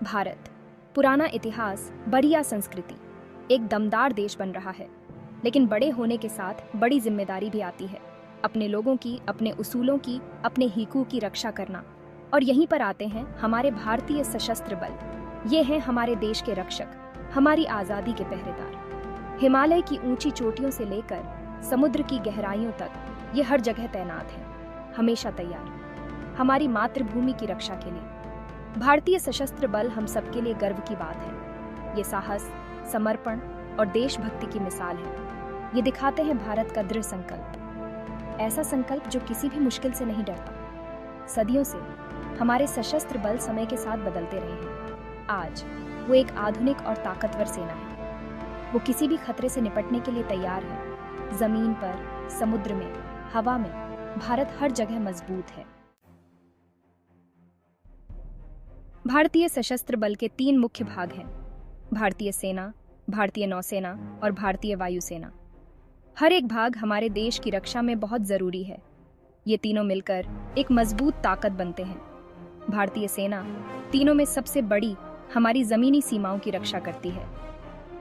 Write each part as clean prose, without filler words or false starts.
भारत, पुराना इतिहास, बढ़िया संस्कृति, एक दमदार देश बन रहा है। लेकिन बड़े होने के साथ बड़ी जिम्मेदारी भी आती है, अपने लोगों की, अपने उसूलों की, अपने हिकू की रक्षा करना। और यहीं पर आते हैं हमारे भारतीय सशस्त्र बल। ये हैं हमारे देश के रक्षक, हमारी आज़ादी के पहरेदार। हिमालय की ऊंची चोटियों से लेकर समुद्र की गहराइयों तक ये हर जगह तैनात हैं, हमेशा तैयार, हमारी मातृभूमि की रक्षा के लिए। भारतीय सशस्त्र बल हम सबके लिए गर्व की बात है। ये साहस, समर्पण और देशभक्ति की मिसाल है। ये दिखाते हैं भारत का दृढ़ संकल्प, ऐसा संकल्प जो किसी भी मुश्किल से नहीं डरता। सदियों से हमारे सशस्त्र बल समय के साथ बदलते रहे हैं। आज वो एक आधुनिक और ताकतवर सेना है। वो किसी भी खतरे से निपटने के लिए तैयार है। जमीन पर, समुद्र में, हवा में, भारत हर जगह मजबूत है। भारतीय सशस्त्र बल के 3 मुख्य भाग हैं: भारतीय सेना, भारतीय नौसेना और भारतीय वायुसेना। हर एक भाग हमारे देश की रक्षा में बहुत जरूरी है। ये तीनों मिलकर एक मजबूत ताकत बनते हैं। भारतीय सेना तीनों में सबसे बड़ी हमारी जमीनी सीमाओं की रक्षा करती है।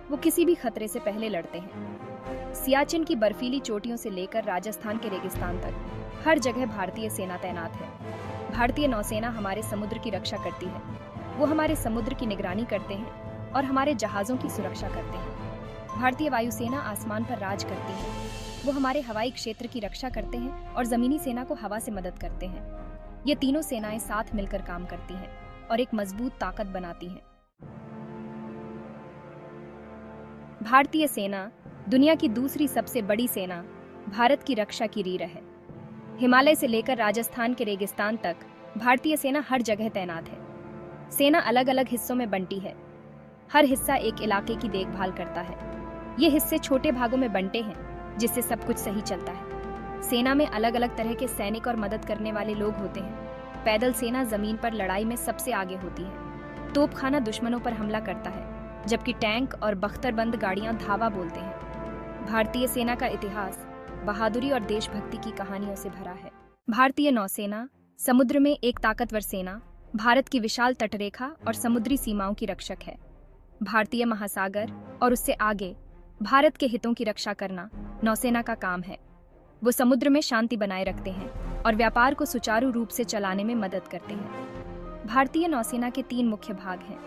वो किसी भी खतरे से पहले लड़ते हैं। सियाचिन की बर्फीली चोटियों से लेकर राजस्थान के रेगिस्तान तक हर जगह भारतीय सेना तैनात है। भारतीय नौसेना हमारे समुद्र की रक्षा करती है। वो हमारे समुद्र की निगरानी करते हैं और हमारे जहाज़ों की सुरक्षा करते हैं। भारतीय वायुसेना आसमान पर राज करती है। वो हमारे हवाई क्षेत्र की रक्षा करते हैं और जमीनी सेना को हवा से मदद करते हैं। ये तीनों सेनाएं साथ मिलकर काम करती हैं और एक मजबूत ताकत बनाती हैं। भारतीय सेना दुनिया की दूसरी सबसे बड़ी सेना भारत की रक्षा की रीढ़ है। हिमालय से लेकर राजस्थान के रेगिस्तान तक भारतीय सेना हर जगह तैनात है। सेना अलग अलग हिस्सों में बंटी है। हर हिस्सा एक इलाके की देखभाल करता है। ये हिस्से छोटे भागों में बंटे हैं, जिससे सब कुछ सही चलता है। सेना में अलग अलग तरह के सैनिक और मदद करने वाले लोग होते हैं। पैदल सेना जमीन पर लड़ाई में सबसे आगे होती है। तोपखाना दुश्मनों पर हमला करता है, जबकि टैंक और बख्तरबंद गाड़ियां धावा बोलते हैं। भारतीय सेना का इतिहास बहादुरी और देशभक्ति की कहानियों से भरा है। भारतीय नौसेना समुद्र में एक ताकतवर सेना, भारत की विशाल तटरेखा और समुद्री सीमाओं की रक्षक है। भारतीय महासागर और उससे आगे भारत के हितों की रक्षा करना नौसेना का काम है। वो समुद्र में शांति बनाए रखते हैं और व्यापार को सुचारू रूप से चलाने में मदद करते हैं। भारतीय नौसेना के 3 मुख्य भाग हैं: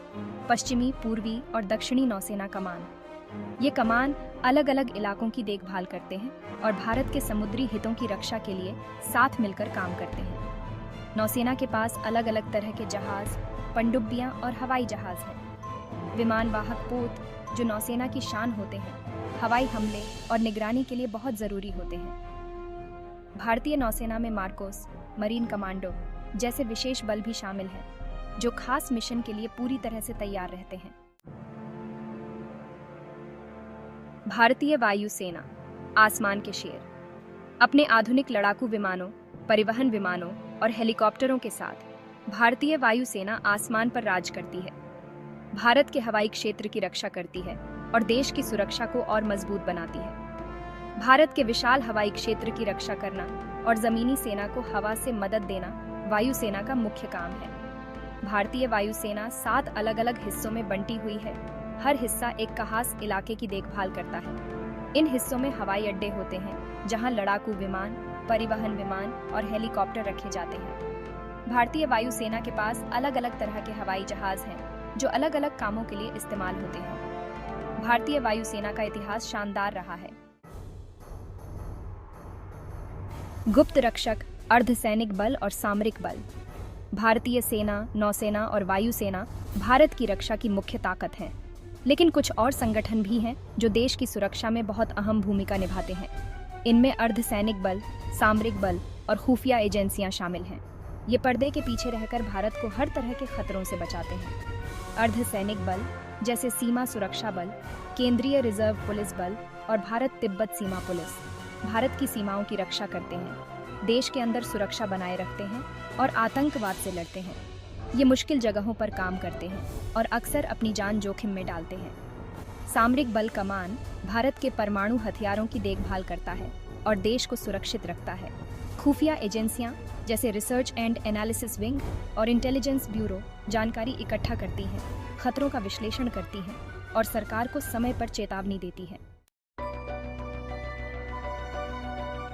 पश्चिमी, पूर्वी और दक्षिणी नौसेना कमान। ये कमान अलग अलग इलाकों की देखभाल करते हैं और भारत के समुद्री हितों की रक्षा के लिए साथ मिलकर काम करते हैं। नौसेना के पास अलग अलग तरह के जहाज, पनडुब्बियां और हवाई जहाज हैं। विमान वाहक पोत जो नौसेना की शान होते हैं, हवाई हमले और निगरानी के लिए बहुत जरूरी होते हैं। भारतीय नौसेना में मार्कोस, मरीन कमांडो जैसे विशेष बल भी शामिल हैं, जो खास मिशन के लिए पूरी तरह से तैयार रहते हैं। भारतीय वायुसेना आसमान के शेर। अपने आधुनिक लड़ाकू विमानों, परिवहन विमानों और हेलीकॉप्टरों के साथ भारतीय वायुसेना आसमान पर राज करती है। भारत के हवाई क्षेत्र की रक्षा करती है और देश की सुरक्षा को और मजबूत बनाती है। भारत के विशाल हवाई क्षेत्र की रक्षा करना और जमीनी सेना को हवा से मदद देना वायुसेना का मुख्य काम है। भारतीय वायुसेना 7 अलग अलग हिस्सों में बंटी हुई है। हर हिस्सा एक खास इलाके की देखभाल करता है। इन हिस्सों में हवाई अड्डे होते हैं, जहां लड़ाकू विमान, परिवहन विमान और हेलीकॉप्टर रखे जाते हैं। भारतीय वायुसेना के पास अलग अलग तरह के हवाई जहाज हैं, जो अलग अलग कामों के लिए इस्तेमाल होते हैं। भारतीय वायुसेना का इतिहास शानदार रहा है। गुप्त रक्षक, अर्धसैनिक बल और सामरिक बल। भारतीय सेना, नौसेना और वायुसेना भारत की रक्षा की मुख्य ताकत हैं। लेकिन कुछ और संगठन भी हैं जो देश की सुरक्षा में बहुत अहम भूमिका निभाते हैं। इनमें अर्धसैनिक बल, सामरिक बल और खुफिया एजेंसियां शामिल हैं। ये पर्दे के पीछे रहकर भारत को हर तरह के खतरों से बचाते हैं। अर्धसैनिक बल जैसे सीमा सुरक्षा बल, केंद्रीय रिजर्व पुलिस बल और भारत तिब्बत सीमा पुलिस भारत की सीमाओं की रक्षा करते हैं, देश के अंदर सुरक्षा बनाए रखते हैं और आतंकवाद से लड़ते हैं। ये मुश्किल जगहों पर काम करते हैं और अक्सर अपनी जान जोखिम में डालते हैं। सामरिक बल कमान भारत के परमाणु हथियारों की देखभाल करता है और देश को सुरक्षित रखता है। खुफिया एजेंसियां जैसे रिसर्च एंड एनालिसिस विंग और इंटेलिजेंस ब्यूरो जानकारी इकट्ठा करती हैं, खतरों का विश्लेषण करती हैं और सरकार को समय पर चेतावनी देती है।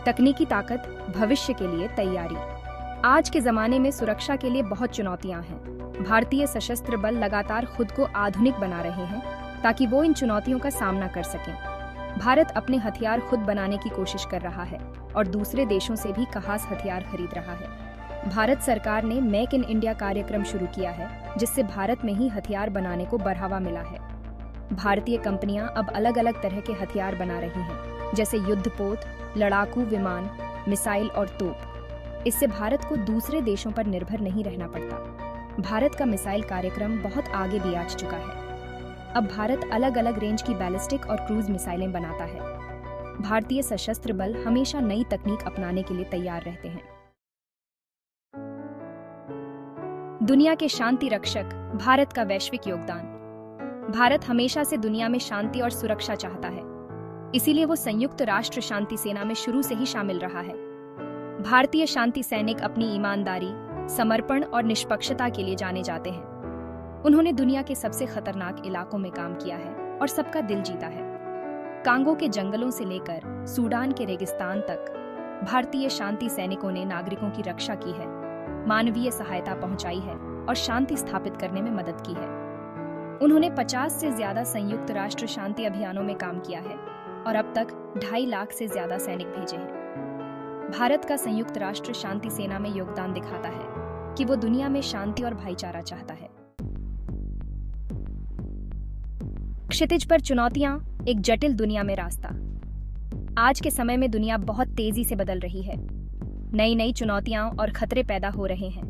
तकनीकी ताकत, भविष्य के लिए तैयारी। आज के जमाने में सुरक्षा के लिए बहुत चुनौतियां हैं। भारतीय सशस्त्र बल लगातार खुद को आधुनिक बना रहे हैं ताकि वो इन चुनौतियों का सामना कर सकें। भारत अपने हथियार खुद बनाने की कोशिश कर रहा है और दूसरे देशों से भी खास हथियार खरीद रहा है। भारत सरकार ने मेक इन इंडिया कार्यक्रम शुरू किया है, जिससे भारत में ही हथियार बनाने को बढ़ावा मिला है। भारतीय कंपनियां अब अलग अलग तरह के हथियार बना रही हैं, जैसे युद्धपोत, लड़ाकू विमान, मिसाइल और तोप। इससे भारत को दूसरे देशों पर निर्भर नहीं रहना पड़ता। भारत का मिसाइल कार्यक्रम बहुत आगे भी आ चुका है। अब भारत अलग अलग रेंज की बैलिस्टिक और क्रूज मिसाइलें बनाता है। भारतीय सशस्त्र बल हमेशा नई तकनीक अपनाने के लिए तैयार रहते हैं। दुनिया के शांति रक्षक, भारत का वैश्विक योगदान। भारत हमेशा से दुनिया में शांति और सुरक्षा चाहता है, इसीलिए वो संयुक्त राष्ट्र शांति सेना में शुरू से ही शामिल रहा है। भारतीय शांति सैनिक अपनी ईमानदारी, समर्पण और निष्पक्षता के लिए जाने जाते हैं। उन्होंने दुनिया के सबसे खतरनाक इलाकों में काम किया है और सबका दिल जीता है। कांगो के जंगलों से लेकर सूडान के रेगिस्तान तक भारतीय शांति सैनिकों ने नागरिकों की रक्षा की है, मानवीय सहायता पहुंचाई है और शांति स्थापित करने में मदद की है। उन्होंने 50 से ज्यादा संयुक्त राष्ट्र शांति अभियानों में काम किया है और अब तक 2.5 लाख से ज्यादा सैनिक भेजे हैं। भारत का संयुक्त राष्ट्र शांति सेना में योगदान दिखाता है कि वो दुनिया में शांति और भाईचारा चाहता है। क्षितिज पर चुनौतियां, एक जटिल दुनिया में रास्ता। आज के समय में दुनिया बहुत तेजी से बदल रही है। नई नई चुनौतियां और खतरे पैदा हो रहे हैं।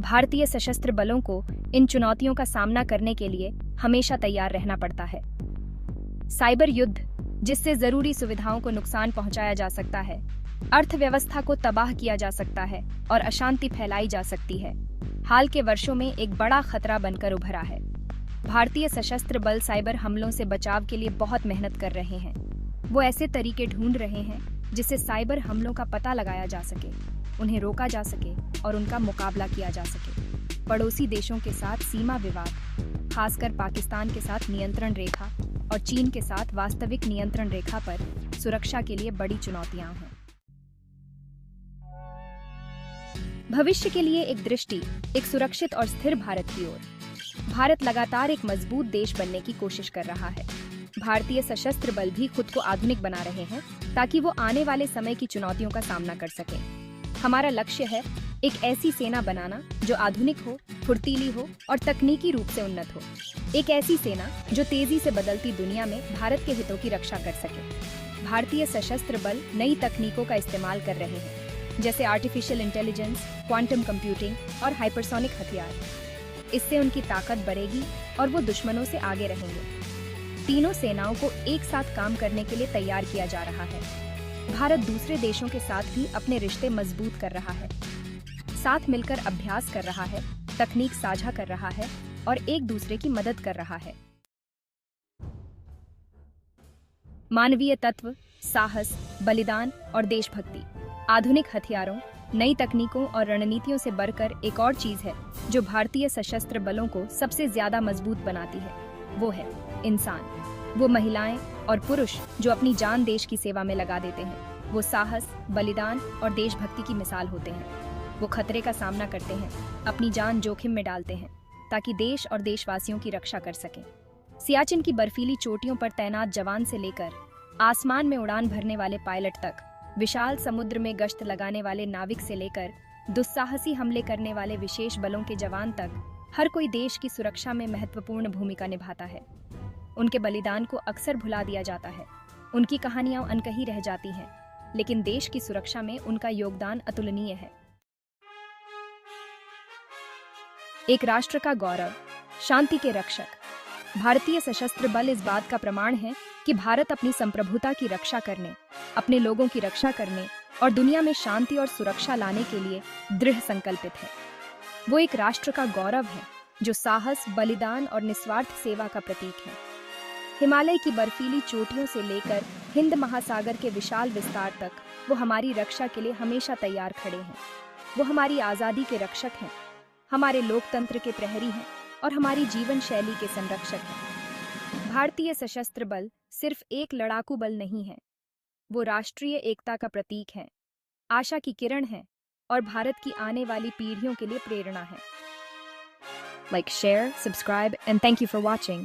भारतीय सशस्त्र बलों को इन चुनौतियों का सामना करने के लिए हमेशा तैयार रहना पड़ता है। साइबर युद्ध, जिससे जरूरी सुविधाओं को नुकसान पहुंचाया जा सकता है, अर्थव्यवस्था को तबाह किया जा सकता है और अशांति फैलाई जा सकती है, हाल के वर्षों में एक बड़ा खतरा बनकर उभरा है। भारतीय सशस्त्र बल साइबर हमलों से बचाव के लिए बहुत मेहनत कर रहे हैं। वो ऐसे तरीके ढूंढ रहे हैं जिससे साइबर हमलों का पता लगाया जा सके, उन्हें रोका जा सके और उनका मुकाबला किया जा सके। पड़ोसी देशों के साथ सीमा विवाद, खासकर पाकिस्तान के साथ नियंत्रण रेखा और चीन के साथ वास्तविक नियंत्रण रेखा पर सुरक्षा के लिए बड़ी चुनौतियां हैं। भविष्य के लिए एक दृष्टि, एक सुरक्षित और स्थिर भारत की ओर। भारत लगातार एक मजबूत देश बनने की कोशिश कर रहा है। भारतीय सशस्त्र बल भी खुद को आधुनिक बना रहे हैं ताकि वो आने वाले समय की चुनौतियों का सामना कर सकें। हमारा लक्ष्य है एक ऐसी सेना बनाना जो आधुनिक हो, फुर्तीली हो और तकनीकी रूप से उन्नत हो। एक ऐसी सेना जो तेजी से बदलती दुनिया में भारत के हितों की रक्षा कर सके। भारतीय सशस्त्र बल नई तकनीकों का इस्तेमाल कर रहे हैं, जैसे आर्टिफिशियल इंटेलिजेंस, क्वांटम कंप्यूटिंग और हाइपरसोनिक हथियार। इससे उनकी ताकत बढ़ेगी और वो दुश्मनों से आगे रहेंगे। तीनों सेनाओं को एक साथ काम करने के लिए तैयार किया जा रहा है। भारत दूसरे देशों के साथ भी अपने रिश्ते मजबूत कर रहा है, साथ मिलकर अभ्यास कर रहा है, तकनीक साझा कर रहा है और एक दूसरे की मदद कर रहा है। मानवीय तत्व, साहस, बलिदान और देशभक्ति। आधुनिक हथियारों, नई तकनीकों और रणनीतियों से बढ़कर एक और चीज है जो भारतीय सशस्त्र बलों को सबसे ज्यादा मजबूत बनाती है, वो है इंसान। वो महिलाएं और पुरुष जो अपनी जान देश की सेवा में लगा देते हैं। वो साहस, बलिदान और देशभक्ति की मिसाल होते हैं। वो खतरे का सामना करते हैं, अपनी जान जोखिम में डालते हैं ताकि देश और देशवासियों की रक्षा कर सकें। सियाचिन की बर्फीली चोटियों पर तैनात जवान से लेकर आसमान में उड़ान भरने वाले पायलट तक, विशाल समुद्र में गश्त लगाने वाले नाविक से लेकर दुस्साहसी हमले करने वाले विशेष बलों के जवान तक, हर कोई देश की सुरक्षा में महत्वपूर्ण भूमिका निभाता है। उनके बलिदान को अक्सर भुला दिया जाता है, उनकी कहानियां अनकही रह जाती हैं, लेकिन देश की सुरक्षा में उनका योगदान अतुलनीय है। एक राष्ट्र का गौरव, शांति के रक्षक। भारतीय सशस्त्र बल इस बात का प्रमाण है कि भारत अपनी संप्रभुता की रक्षा करने, अपने लोगों की रक्षा करने और दुनिया में शांति और सुरक्षा लाने के लिए दृढ़ संकल्पित है। वो एक राष्ट्र का गौरव है जो साहस, बलिदान और निस्वार्थ सेवा का प्रतीक है। हिमालय की बर्फीली चोटियों से लेकर हिंद महासागर के विशाल विस्तार तक वो हमारी रक्षा के लिए हमेशा तैयार खड़े हैं। वो हमारी आज़ादी के रक्षक हैं, हमारे लोकतंत्र के प्रहरी हैं और हमारी जीवन शैली के संरक्षक हैं। भारतीय सशस्त्र बल सिर्फ एक लड़ाकू बल नहीं है, वो राष्ट्रीय एकता का प्रतीक है, आशा की किरण है और भारत की आने वाली पीढ़ियों के लिए प्रेरणा है। Like, share, subscribe, and thank you for watching.